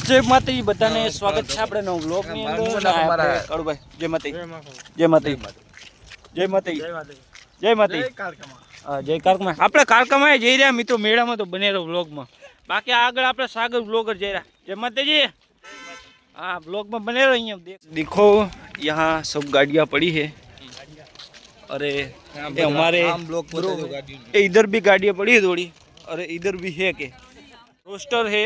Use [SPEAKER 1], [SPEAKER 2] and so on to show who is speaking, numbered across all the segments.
[SPEAKER 1] જય માતાજી બધાને સ્વાગત છે આપણે નવો વ્લોગ ની અંદર કડુભાઈ જય માતાજી જય માતાજી જય માતાજી જય માતાજી જય કારકમા આપણે કારકમા જઈ રહ્યા મિત્રો મેળામાં તો બને રહો વ્લોગમાં બાકી આગળ આપણે સાગર વ્લોગર જઈ રહ્યા જય માતાજી हाँ ब्लॉग में बने रही हैं देखो यहाँ सब गाड़ियाँ पड़ी है अरे ये हमारे इधर भी गाड़ियाँ पड़ी है थोड़ी अरे इधर भी है के रोस्टर है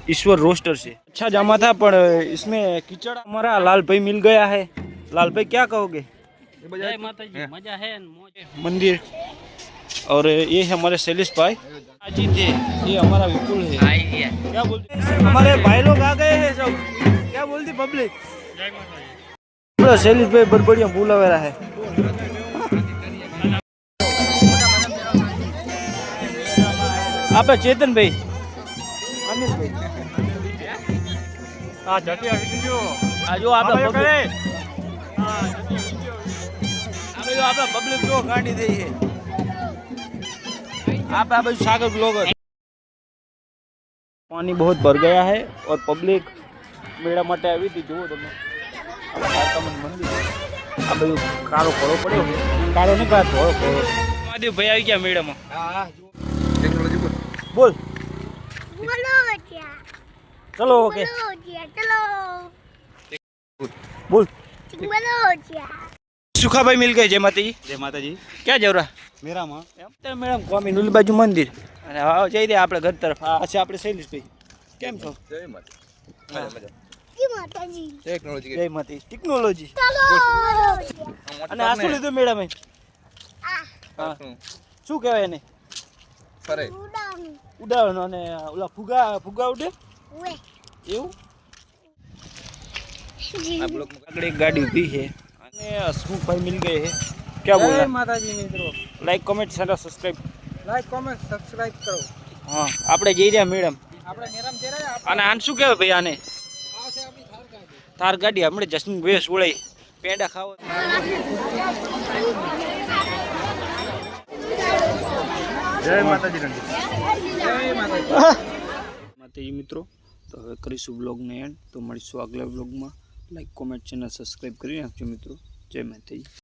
[SPEAKER 1] ईश्वर रोस्टर से अच्छा जमा था पर इसमें कीचड़ हमारा लाल भाई मिल गया है लाल भाई क्या कहोगे मजा है मंदिर और ये है हमारे शैलेश भाई अजीत है ये हमारा विपुल है क्या बोलते हमारे भाई लोग आ गए हैं सब क्या बोलती पब्लिक शैलेश भाई बड़बड़िया बोला वेरा है आप चेतन भाई अनिल भाई जो आप पब्लिक जो गाड़ी दी है आप सागर ब्लॉगर पानी बहुत भर गया है और पब्लिक मेरा मटे आई थी जो તમે મંદિર આ બધું કાળો ઘોડો પડ્યો કાળો નહીં કાળો ઘોડો ઘોડો મહાદેવ ભાઈ આવી ગયા મેળામાં હા ટેકનોલોજી બોલ ચલો ઓકે ચલો बोल सुखा भाई मिल गए जय माता जी क्या जवरा मेरा मां मैडम स्वामी नुली बाजू मंदिर અને હા જઈ દે આપણે ઘર તરફ આ છે આપણે શૈલેષ ભાઈ કેમ છો જય માતાજી ટેકનોલોજી જય માતાજી ટેકનોલોજી અને આ શું લીધું મેડમ હા શું કહેવાય એને ફરે ઉડાવવાનું અને ઓલા ફુગા ઉડે એવું आप लोग अगले एक गाड़ी भी है हसमुख भाई मिल गए हैं क्या बोल रहे हैं माताजी मित्रों लाइक कमेंट शेयर सब्सक्राइब करो हाँ આપણે જઈ રહ્યા મેડમ આપણે મેડમ જઈ રહ્યા અને આન શું કહેવાય ભાઈ આને આ છે આપણી થાર ગાડી આપણે જસ્મીન વેસ ઉડાઈ પેંડા ખાવો જય માતાજી માતાજી મિત્રો તો હવે કરીશું બ્લોગને એન્ડ તો મળીશું આગલા બ્લોગમાં લાઈક કોમેન્ટ ચેનલ સબસ્ક્રાઈબ કરી નાખજો મિત્રો જય માતાજી